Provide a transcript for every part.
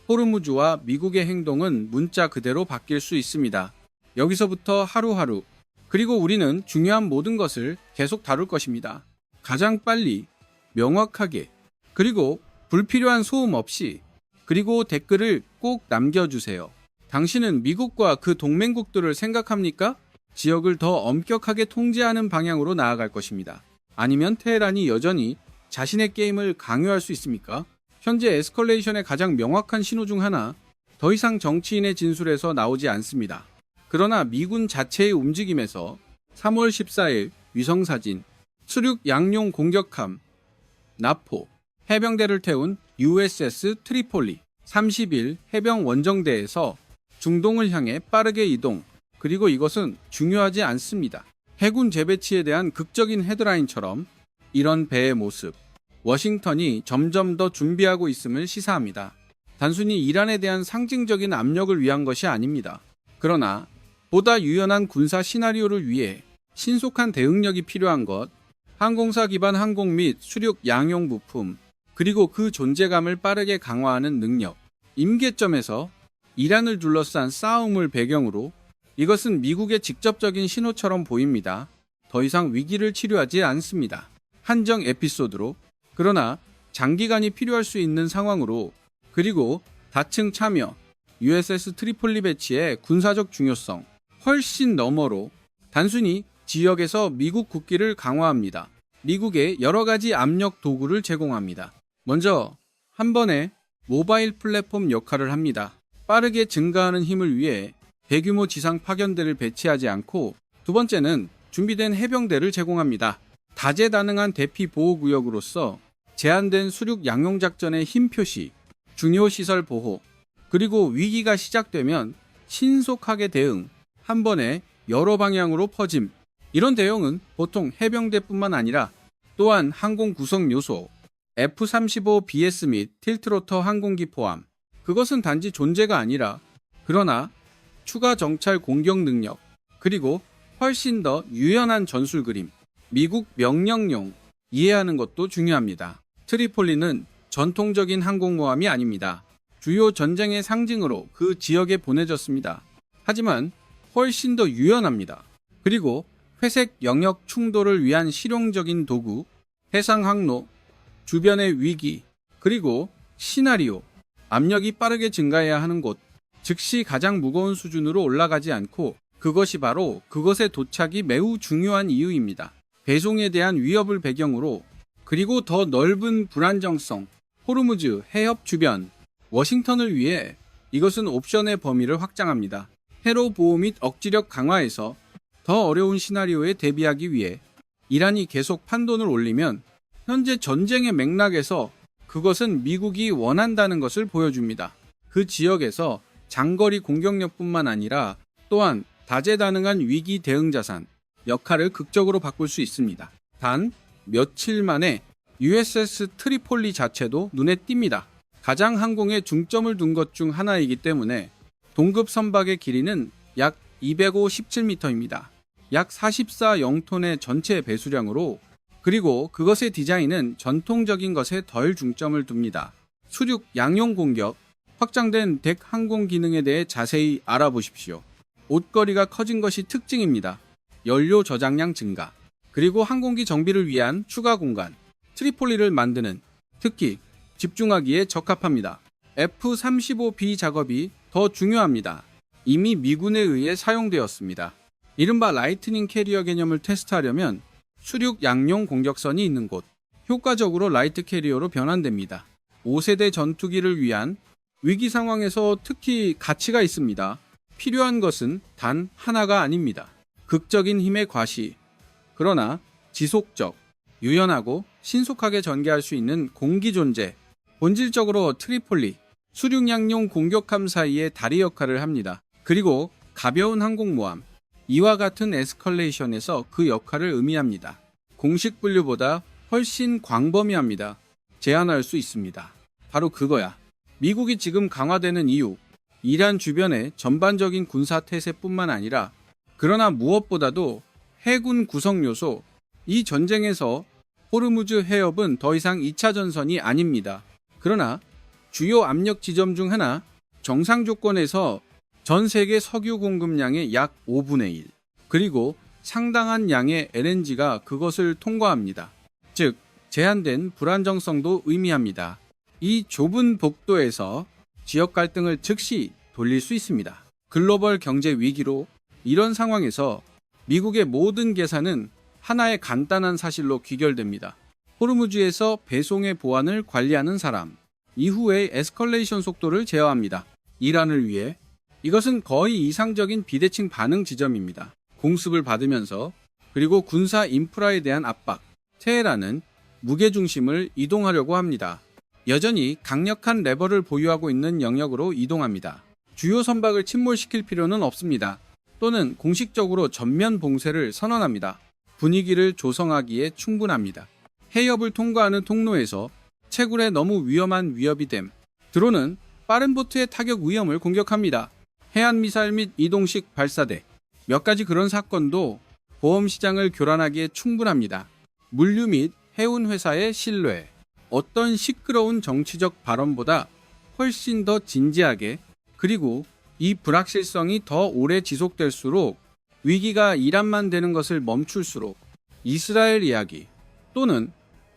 호르무즈와 미국의 행동은 문자 그대로 바뀔 수 있습니다. 여기서부터 하루하루, 그리고 우리는 중요한 모든 것을 계속 다룰 것입니다. 가장 빨리, 명확하게, 그리고 불필요한 소음 없이, 그리고 댓글을 꼭 남겨주세요. 당신은 미국과 그 동맹국들을 생각합니까? 지역을 더 엄격하게 통제하는 방향으로 나아갈 것입니다. 아니면 테헤란이 여전히 자신의 게임을 강요할 수 있습니까? 현재 에스컬레이션의 가장 명확한 신호 중 하나, 더 이상 정치인의 진술에서 나오지 않습니다. 그러나 미군 자체의 움직임에서 3월 14일 위성사진, 수륙 양용 공격함, 나포, 해병대를 태운 USS 트리폴리, 30일 해병 원정대에서 중동을 향해 빠르게 이동, 그리고 이것은 중요하지 않습니다. 해군 재배치에 대한 극적인 헤드라인처럼 이런 배의 모습, 워싱턴이 점점 더 준비하고 있음을 시사합니다. 단순히 이란에 대한 상징적인 압력을 위한 것이 아닙니다. 그러나 보다 유연한 군사 시나리오를 위해 신속한 대응력이 필요한 것, 항공사 기반 항공 및 수륙 양용 부품, 그리고 그 존재감을 빠르게 강화하는 능력, 임계점에서 이란을 둘러싼 싸움을 배경으로 이것은 미국의 직접적인 신호처럼 보입니다. 더 이상 위기를 치료하지 않습니다. 한정 에피소드로, 그러나 장기간이 필요할 수 있는 상황으로, 그리고 다층 참여, USS 트리폴리 배치의 군사적 중요성, 훨씬 너머로 단순히 지역에서 미국 국기를 강화합니다. 미국에 여러 가지 압력 도구를 제공합니다. 먼저 한 번에 모바일 플랫폼 역할을 합니다. 빠르게 증가하는 힘을 위해 대규모 지상 파견대를 배치하지 않고, 두 번째는 준비된 해병대를 제공합니다. 다재다능한 대피 보호구역으로서 제한된 수륙 양용 작전의 힘 표시, 중요 시설 보호, 그리고 위기가 시작되면 신속하게 대응, 한 번에 여러 방향으로 퍼짐. 이런 대응은 보통 해병대뿐만 아니라 또한 항공 구성 요소, F-35BS 및 틸트로터 항공기 포함, 그것은 단지 존재가 아니라, 그러나 추가 정찰 공격 능력, 그리고 훨씬 더 유연한 전술 그림, 미국 명령용, 이해하는 것도 중요합니다. 트리폴리는 전통적인 항공모함이 아닙니다. 주요 전쟁의 상징으로 그 지역에 보내졌습니다. 하지만 훨씬 더 유연합니다. 그리고 회색 영역 충돌을 위한 실용적인 도구, 해상 항로, 주변의 위기, 그리고 시나리오, 압력이 빠르게 증가해야 하는 곳, 즉시 가장 무거운 수준으로 올라가지 않고, 그것이 바로 그것의 도착이 매우 중요한 이유입니다. 배송에 대한 위협을 배경으로, 그리고 더 넓은 불안정성, 호르무즈 해협 주변, 워싱턴을 위해 이것은 옵션의 범위를 확장합니다. 테러 보호 및 억지력 강화에서 더 어려운 시나리오에 대비하기 위해 이란이 계속 판돈을 올리면 현재 전쟁의 맥락에서 그것은 미국이 원한다는 것을 보여줍니다. 그 지역에서 장거리 공격력뿐만 아니라 또한 다재다능한 위기 대응 자산 역할을 극적으로 바꿀 수 있습니다. 단 며칠 만에 USS 트리폴리 자체도 눈에 띕니다. 가장 항공에 중점을 둔 것 중 하나이기 때문에 동급 선박의 길이는 약 257m입니다. 약 44 영톤의 전체 배수량으로, 그리고 그것의 디자인은 전통적인 것에 덜 중점을 둡니다. 수륙 양용 공격, 확장된 덱 항공 기능에 대해 자세히 알아보십시오. 옷걸이가 커진 것이 특징입니다. 연료 저장량 증가, 그리고 항공기 정비를 위한 추가 공간, 트리폴리를 만드는, 특히 집중하기에 적합합니다. F-35B 작업이 더 중요합니다. 이미 미군에 의해 사용되었습니다. 이른바 라이트닝 캐리어 개념을 테스트하려면 수륙 양용 공격선이 있는 곳, 효과적으로 라이트 캐리어로 변환됩니다. 5세대 전투기를 위한 위기 상황에서 특히 가치가 있습니다. 필요한 것은 단 하나가 아닙니다. 극적인 힘의 과시, 그러나 지속적, 유연하고 신속하게 전개할 수 있는 공기 존재, 본질적으로 트리폴리, 수륙 양용 공격함 사이의 다리 역할을 합니다. 그리고 가벼운 항공모함, 이와 같은 에스컬레이션에서 그 역할을 의미합니다. 공식 분류보다 훨씬 광범위합니다. 제한할 수 있습니다. 바로 그거야. 미국이 지금 강화되는 이유, 이란 주변의 전반적인 군사 태세뿐만 아니라, 그러나 무엇보다도 해군 구성 요소, 이 전쟁에서 호르무즈 해협은 더 이상 2차 전선이 아닙니다. 그러나 주요 압력 지점 중 하나, 정상 조건에서 전 세계 석유 공급량의 약 5분의 1, 그리고 상당한 양의 LNG가 그것을 통과합니다. 즉, 제한된 불안정성도 의미합니다. 이 좁은 복도에서 지역 갈등을 즉시 돌릴 수 있습니다. 글로벌 경제 위기로 이런 상황에서 미국의 모든 계산은 하나의 간단한 사실로 귀결됩니다. 호르무즈에서 배송의 보안을 관리하는 사람, 이후의 에스컬레이션 속도를 제어합니다. 이란을 위해 이것은 거의 이상적인 비대칭 반응 지점입니다. 공습을 받으면서 그리고 군사 인프라에 대한 압박, 테헤란은 무게중심을 이동하려고 합니다. 여전히 강력한 레버를 보유하고 있는 영역으로 이동합니다. 주요 선박을 침몰시킬 필요는 없습니다. 또는 공식적으로 전면 봉쇄를 선언합니다. 분위기를 조성하기에 충분합니다. 해협을 통과하는 통로에서 채굴에 너무 위험한 위협이 됨. 드론은 빠른 보트의 타격 위험을 공격합니다. 해안미사일 및 이동식 발사대. 몇 가지 그런 사건도 보험시장을 교란하기에 충분합니다. 물류 및 해운회사의 신뢰. 어떤 시끄러운 정치적 발언보다 훨씬 더 진지하게, 그리고 이 불확실성이 더 오래 지속될수록 위기가 이란만 되는 것을 멈출수록 이스라엘 이야기 또는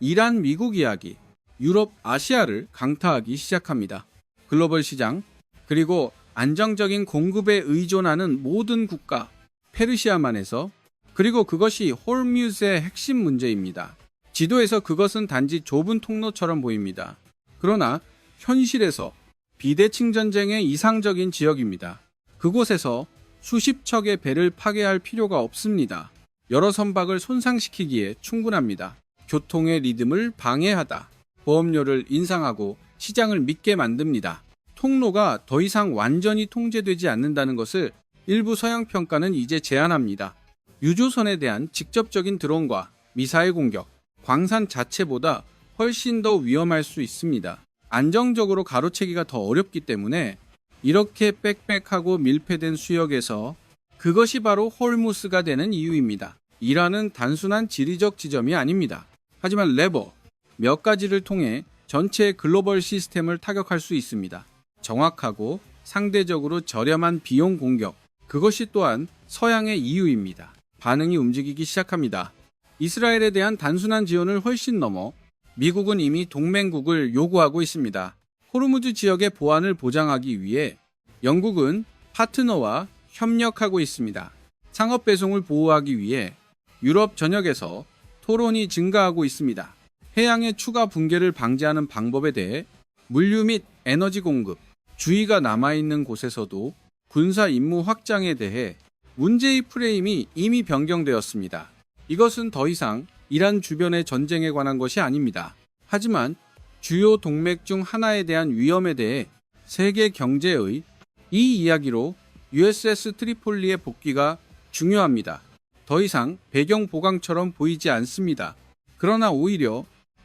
이란 미국 이야기, 유럽 아시아를 강타하기 시작합니다. 글로벌 시장, 그리고 안정적인 공급에 의존하는 모든 국가, 페르시아만에서, 그리고 그것이 호르무즈의 핵심 문제입니다. 지도에서 그것은 단지 좁은 통로처럼 보입니다. 그러나 현실에서 비대칭 전쟁의 이상적인 지역입니다. 그곳에서 수십 척의 배를 파괴할 필요가 없습니다. 여러 선박을 손상시키기에 충분합니다. 교통의 리듬을 방해하다, 보험료를 인상하고 시장을 믿게 만듭니다. 통로가 더 이상 완전히 통제되지 않는다는 것을 일부 서양 평가는 이제 제한합니다. 유조선에 대한 직접적인 드론과 미사일 공격, 광산 자체보다 훨씬 더 위험할 수 있습니다. 안정적으로 가로채기가 더 어렵기 때문에 이렇게 빽빽하고 밀폐된 수역에서 그것이 바로 호르무즈가 되는 이유입니다. 이란은 단순한 지리적 지점이 아닙니다. 하지만 레버 몇 가지를 통해 전체 글로벌 시스템을 타격할 수 있습니다. 정확하고 상대적으로 저렴한 비용 공격, 그것이 또한 서양의 이유입니다. 반응이 움직이기 시작합니다. 이스라엘에 대한 단순한 지원을 훨씬 넘어 미국은 이미 동맹국을 요구하고 있습니다. 호르무즈 지역의 보안을 보장하기 위해 영국은 파트너와 협력하고 있습니다. 상업 배송을 보호하기 위해 유럽 전역에서 토론이 증가하고 있습니다. 해양의 추가 붕괴를 방지하는 방법에 대해 물류 및 에너지 공급, 주의가 남아있는 곳에서도 군사 임무 확장에 대해 문제의 프레임이 이미 변경되었습니다. 이것은 더 이상 이란 주변의 전쟁에 관한 것이 아닙니다. 하지만 주요 동맥 중 하나에 대한 위험에 대해 세계 경제의 이 이야기로 USS 트리폴리의 복귀가 중요합니다. 더 이상 배경 보강처럼 보이지 않습니다. 그러나 오히려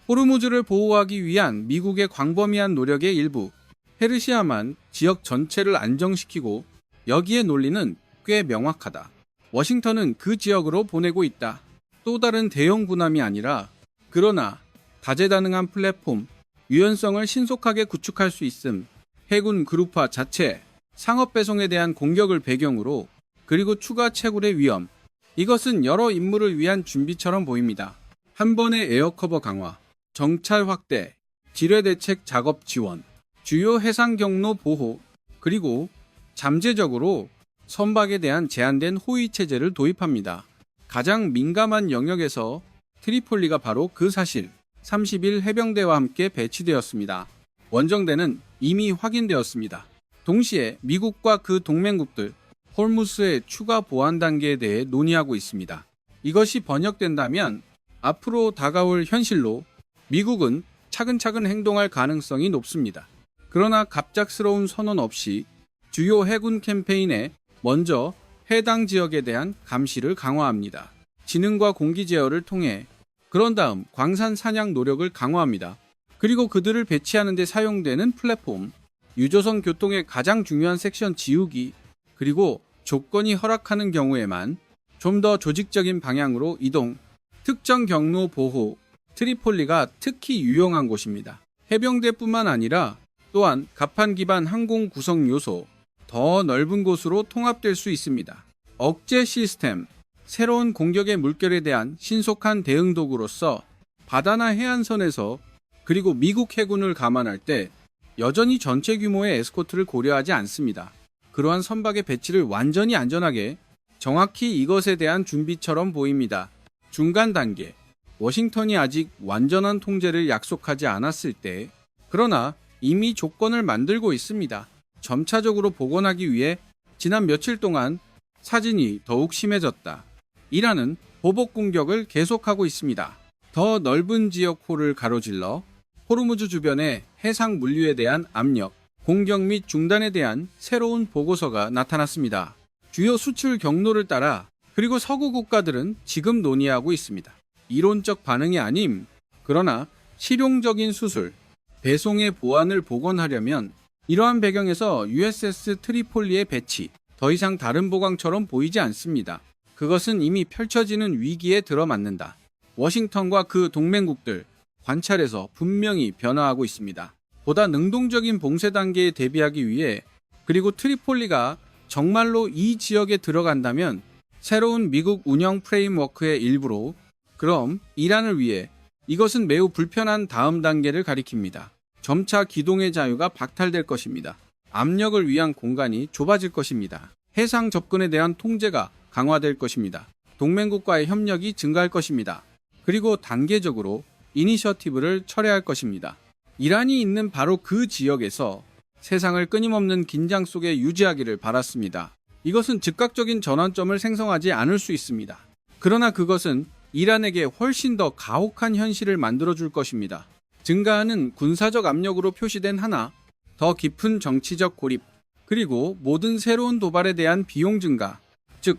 호르무즈를 보호하기 위한 미국의 광범위한 노력의 일부, 페르시아만 지역 전체를 안정시키고 여기에 논리는 꽤 명확하다. 워싱턴은 그 지역으로 보내고 있다. 또 다른 대형 군함이 아니라, 그러나 다재다능한 플랫폼, 유연성을 신속하게 구축할 수 있음, 해군 그룹화 자체, 상업 배송에 대한 공격을 배경으로, 그리고 추가 채굴의 위험. 이것은 여러 임무를 위한 준비처럼 보입니다. 한 번의 에어커버 강화, 정찰 확대, 지뢰 대책 작업 지원, 주요 해상 경로 보호, 그리고 잠재적으로 선박에 대한 제한된 호위 체제를 도입합니다. 가장 민감한 영역에서 트리폴리가 바로 그 사실, 30일 해병대와 함께 배치되었습니다. 원정대는 이미 확인되었습니다. 동시에 미국과 그 동맹국들, 호르무즈의 추가 보안 단계에 대해 논의하고 있습니다. 이것이 번역된다면 앞으로 다가올 현실로 미국은 차근차근 행동할 가능성이 높습니다. 그러나 갑작스러운 선언 없이 주요 해군 캠페인에 먼저 해당 지역에 대한 감시를 강화합니다. 지능과 공기 제어를 통해 그런 다음 광산 사냥 노력을 강화합니다. 그리고 그들을 배치하는 데 사용되는 플랫폼, 유조선 교통의 가장 중요한 섹션 지우기, 그리고 조건이 허락하는 경우에만 좀 더 조직적인 방향으로 이동, 특정 경로 보호, 트리폴리가 특히 유용한 곳입니다. 해병대뿐만 아니라 또한 가판 기반 항공 구성 요소, 더 넓은 곳으로 통합될 수 있습니다. 억제 시스템, 새로운 공격의 물결에 대한 신속한 대응 도구로서 바다나 해안선에서 그리고 미국 해군을 감안할 때 여전히 전체 규모의 에스코트를 고려하지 않습니다. 그러한 선박의 배치를 완전히 안전하게 정확히 이것에 대한 준비처럼 보입니다. 중간 단계, 워싱턴이 아직 완전한 통제를 약속하지 않았을 때, 그러나 이미 조건을 만들고 있습니다. 점차적으로 복원하기 위해 지난 며칠 동안 사진이 더욱 심해졌다. 이란은 보복 공격을 계속하고 있습니다. 더 넓은 지역 호를 가로질러 호르무즈 주변의 해상 물류에 대한 압력, 공격 및 중단에 대한 새로운 보고서가 나타났습니다. 주요 수출 경로를 따라 그리고 서구 국가들은 지금 논의하고 있습니다. 이론적 반응이 아님, 그러나 실용적인 수술, 배송의 보안을 복원하려면 이러한 배경에서 USS 트리폴리의 배치, 더 이상 다른 보강처럼 보이지 않습니다. 그것은 이미 펼쳐지는 위기에 들어맞는다. 워싱턴과 그 동맹국들, 관찰에서 분명히 변화하고 있습니다. 보다 능동적인 봉쇄 단계에 대비하기 위해, 그리고 트리폴리가 정말로 이 지역에 들어간다면 새로운 미국 운영 프레임워크의 일부로, 그럼 이란을 위해 이것은 매우 불편한 다음 단계를 가리킵니다. 점차 기동의 자유가 박탈될 것입니다. 압력을 위한 공간이 좁아질 것입니다. 해상 접근에 대한 통제가 강화될 것입니다. 동맹국과의 협력이 증가할 것입니다. 그리고 단계적으로 이니셔티브를 철회할 것입니다. 이란이 있는 바로 그 지역에서 세상을 끊임없는 긴장 속에 유지하기를 바랐습니다. 이것은 즉각적인 전환점을 생성하지 않을 수 있습니다. 그러나 그것은 이란에게 훨씬 더 가혹한 현실을 만들어줄 것입니다. 증가하는 군사적 압력으로 표시된 하나, 더 깊은 정치적 고립, 그리고 모든 새로운 도발에 대한 비용 증가, 즉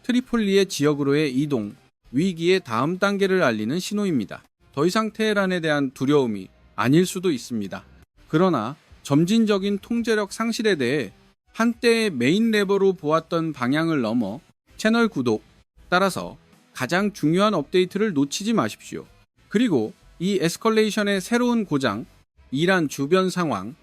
트리폴리의 지역으로의 이동, 위기의 다음 단계를 알리는 신호입니다. 더 이상 테헤란에 대한 두려움이 아닐 수도 있습니다. 그러나 점진적인 통제력 상실에 대해 한때의 메인 레버로 보았던 방향을 넘어 채널 구독, 따라서 가장 중요한 업데이트를 놓치지 마십시오. 그리고 이 에스컬레이션의 새로운 고장, 이란 주변 상황,